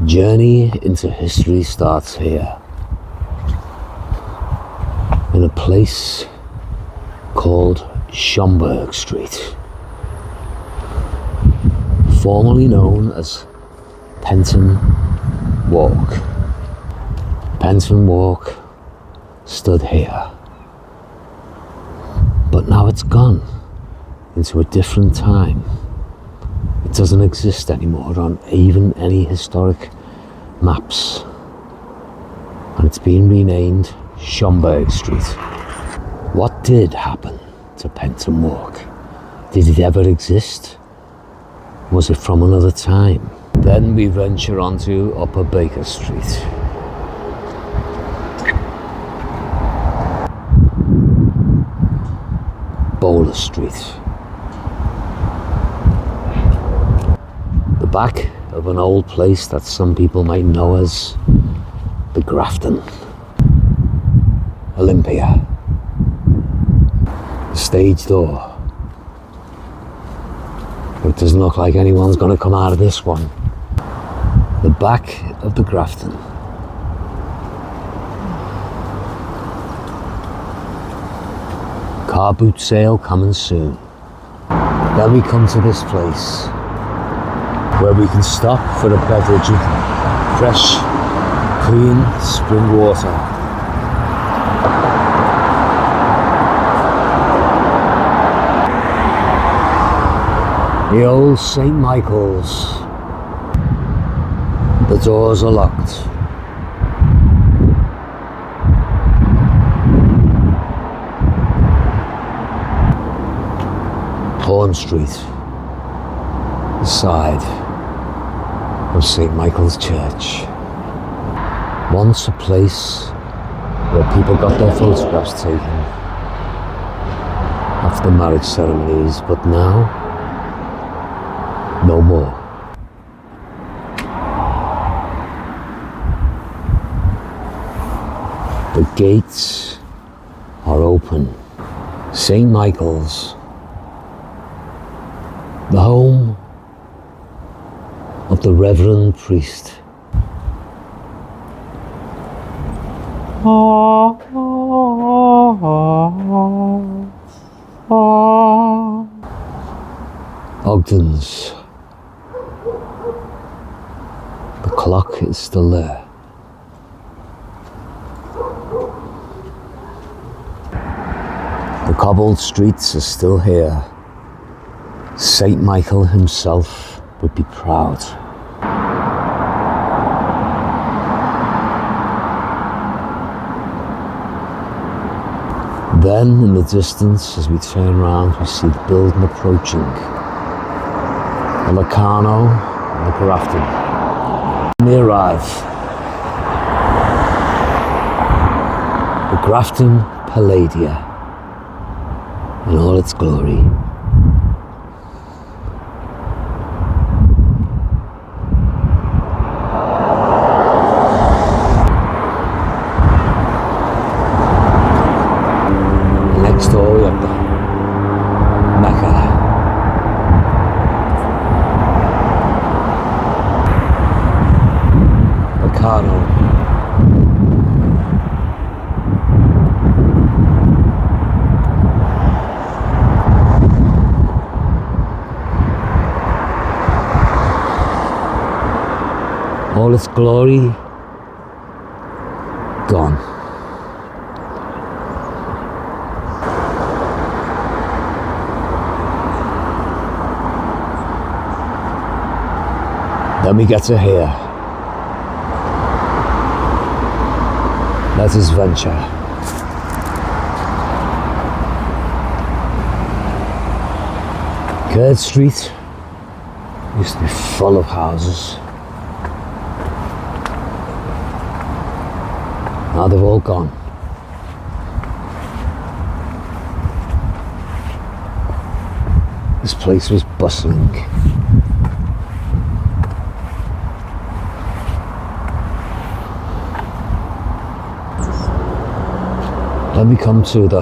journey into history starts here, in a place called Schomburg Street, formerly known as Penton Walk. Penton Walk stood here, but now it's gone into a different time. It doesn't exist anymore on even any historic maps, and it's been renamed Schomburg Street. What did happen to Penton Walk? Did it ever exist? Was it from another time? Then we venture onto Upper Baker Street. Bowler Street. The back of an old place that some people might know as the Grafton. Olympia. The stage door. But it doesn't look like anyone's going to come out of this one. The back of the Grafton. Car boot sale coming soon. Then we come to this place where we can stop for a beverage of fresh, clean spring water. The old St. Michael's. The doors are locked. Horn Street, the side of St. Michael's Church. Once a place where people got their photographs taken after marriage ceremonies, but now, no more. The gates are open. St. Michael's, the home of the Reverend Priest. Ogden's. The clock is still there. The cobbled streets are still here. St. Michael himself would be proud. Then, in the distance, as we turn around, we see the building approaching. The Locarno and the Grafton. When we arrive, the Grafton Palladia in all its glory. Next door we have the Mecca. Locarno. All its glory gone. Then we get to here. Let us venture. Kirk Street used to be full of houses. Now they've all gone. This place was bustling. Then we come to the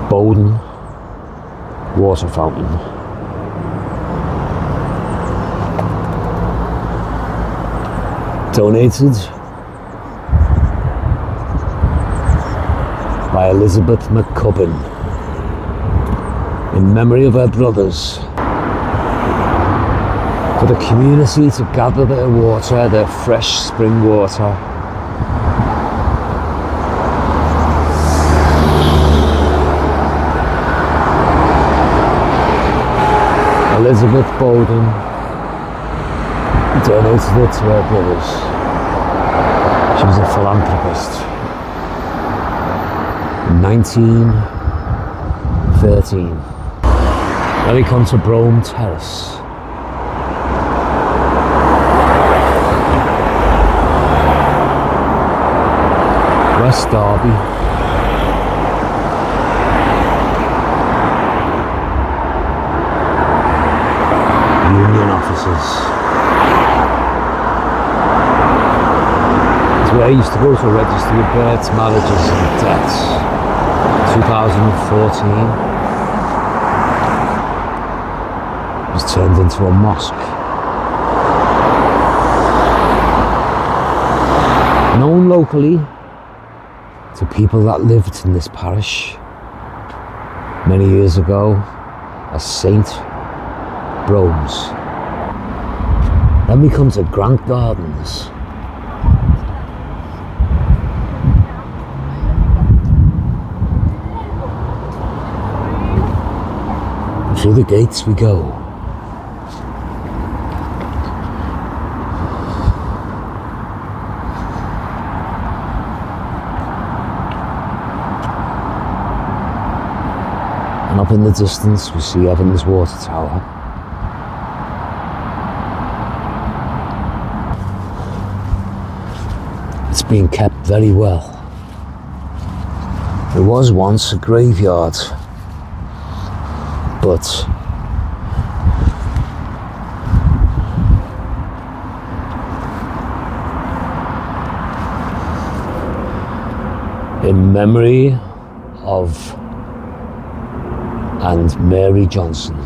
Bowden water fountain. Donated by Elizabeth McCubbin in memory of her brothers, for the community to gather their water, their fresh spring water, Elizabeth Bowden donated it to her brothers. She was a philanthropist. In 1913. Then we come to Everton Terrace. West Derby. Union offices. It's where I used to go to register your births, marriages and deaths. 2014 was turned into a mosque. Known locally to people that lived in this parish many years ago as Saint Bromes. Then we come to Grant Gardens. Through the gates we go. And up in the distance we see Everton's water tower. It's been kept very well. It was once a graveyard, but in memory of and Mary Johnson.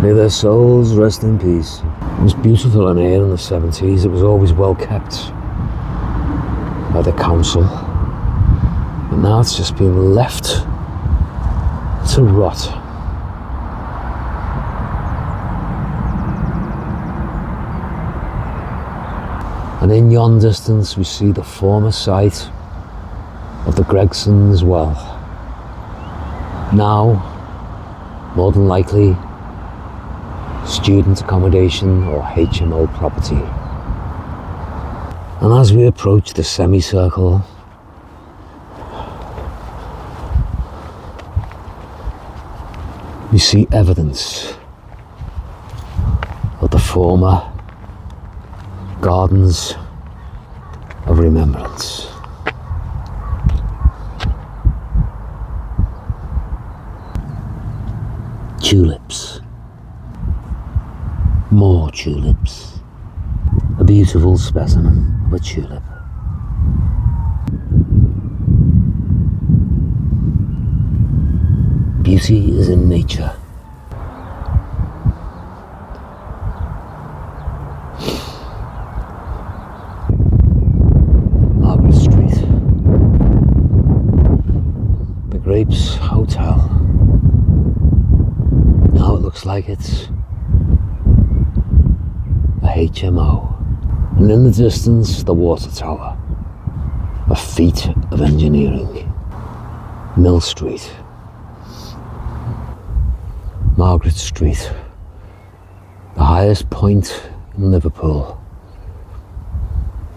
May their souls rest in peace. It was beautiful in here in the 70s. It was always well kept by the council. But now it's just been left to rot. And in yon distance we see the former site of the Gregsons' well. Now, more than likely, student accommodation or HMO property. And as we approach the semicircle, we see evidence of the former Gardens of Remembrance. Tulips. More tulips. A beautiful specimen of a tulip. Beauty is in nature. Margaret Street. The Grapes Hotel. Now it looks like it's a HMO. And in the distance, the water tower. A feat of engineering. Mill Street. Margaret Street, the highest point in Liverpool.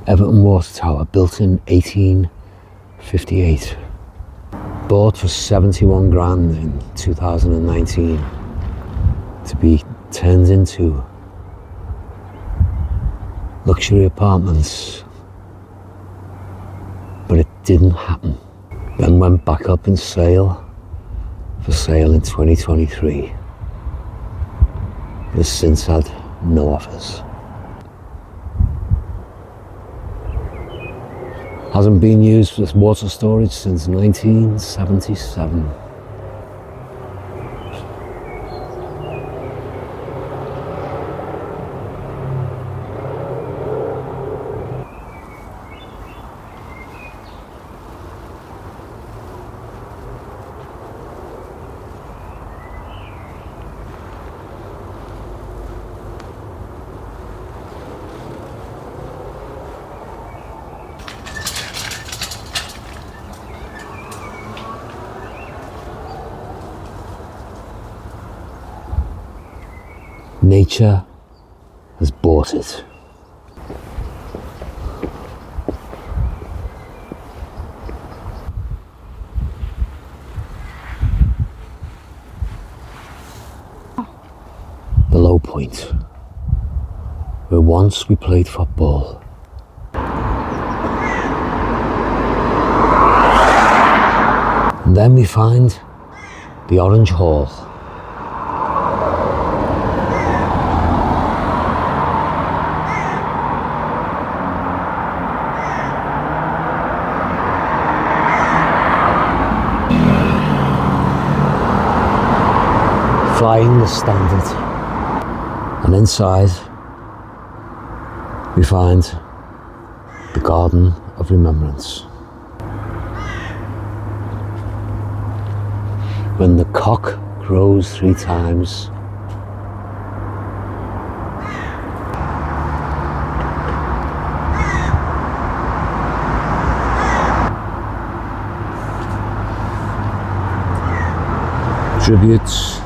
Everton Water Tower, built in 1858. Bought for 71 grand in 2019 to be turned into luxury apartments. But it didn't happen. Then went back up in sale, for sale in 2023. Has since had no offers. Hasn't been used for water storage since 1977. Nature has bought it. The low point, where once we played football. And then we find the Orange Hall. Flying the standard. And inside we find the Garden of Remembrance. When the cock crows 3 times, tributes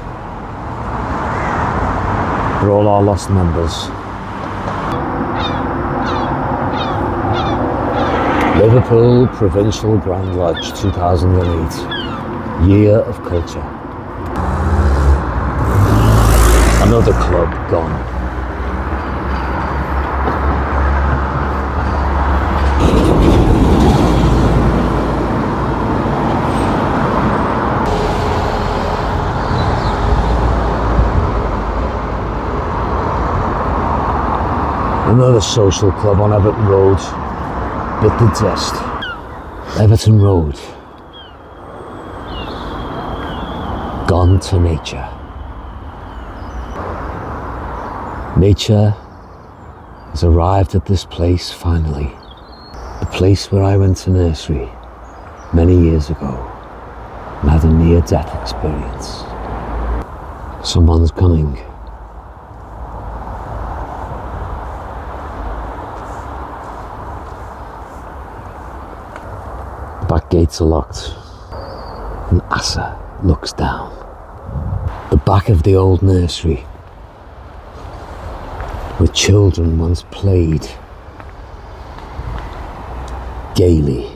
for all our lost members. Liverpool Provincial Grand Lodge 2008. Year of Culture. Another club gone. Another social club on Everton Road bit the dust. Everton Road. Gone to nature. Nature has arrived at this place finally. The place where I went to nursery many years ago and had a near-death experience. Someone's coming. The back gates are locked and Asa looks down. The back of the old nursery where children once played gaily,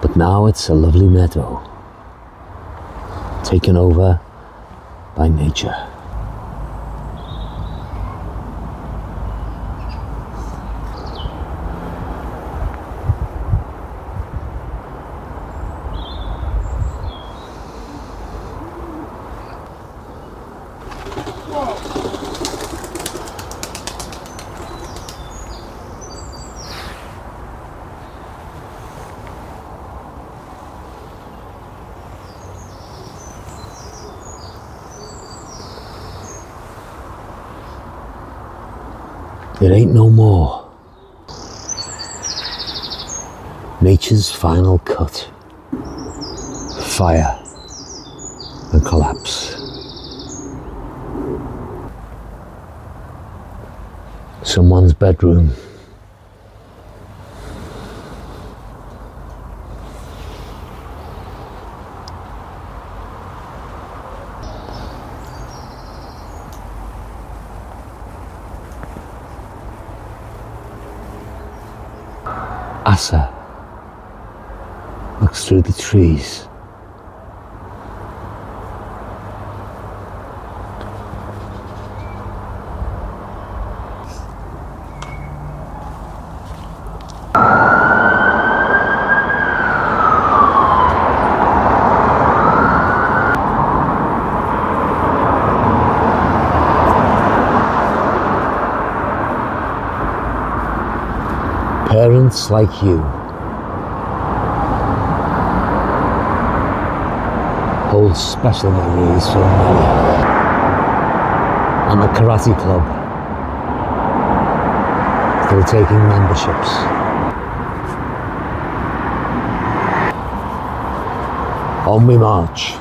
but now it's a lovely meadow taken over by nature. It ain't no more. Nature's final cut. Fire and collapse. Someone's bedroom. Asa looks through the trees. Parents like you hold special memories for many. And the karate club still taking memberships. On we march.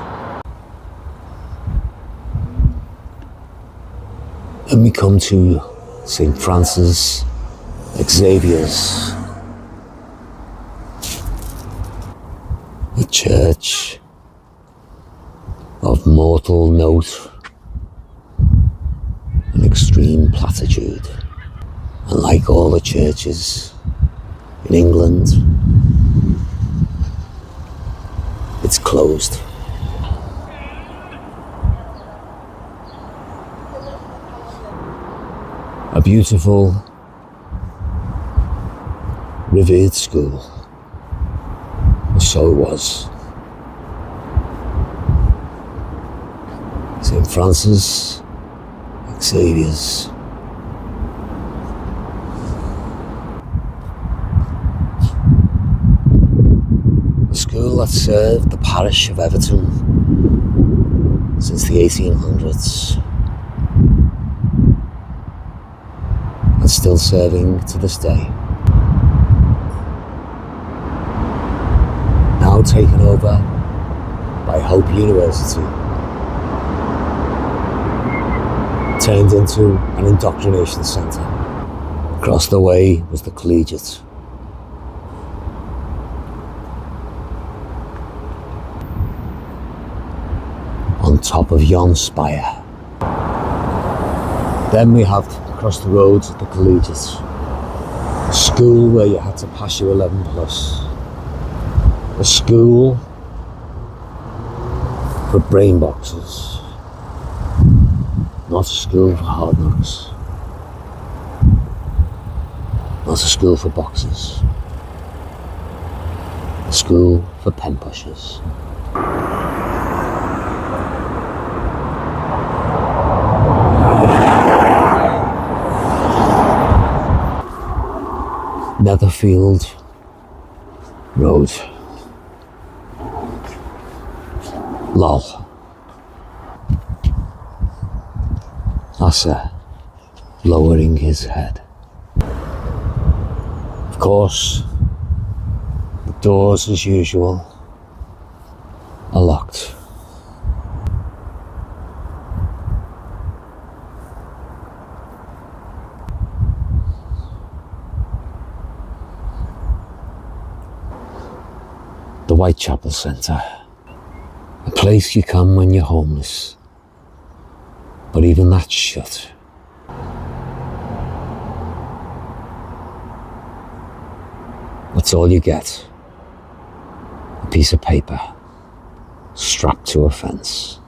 And we come to St. Francis Xavier's, a church of mortal note, extreme platitude. And like all the churches in England, it's closed. A beautiful, revered school, or so it was. St. Francis Xavier's. A school that served the parish of Everton since the 1800s. And still serving to this day. Now taken over by Hope University, turned into an indoctrination centre. Across the way was the collegiate. On top of yon spire. Then we have across the road the collegiate, a school where you had to pass your 11 plus, a school for brain boxers, not a school for hard knocks, not a school for boxers, a school for pen pushers. Netherfield Road. Lol. Asa lowering his head. Of course, the doors, as usual, are locked. The Whitechapel Centre, a place you come when you're homeless, but even that's shut. That's all you get, a piece of paper strapped to a fence.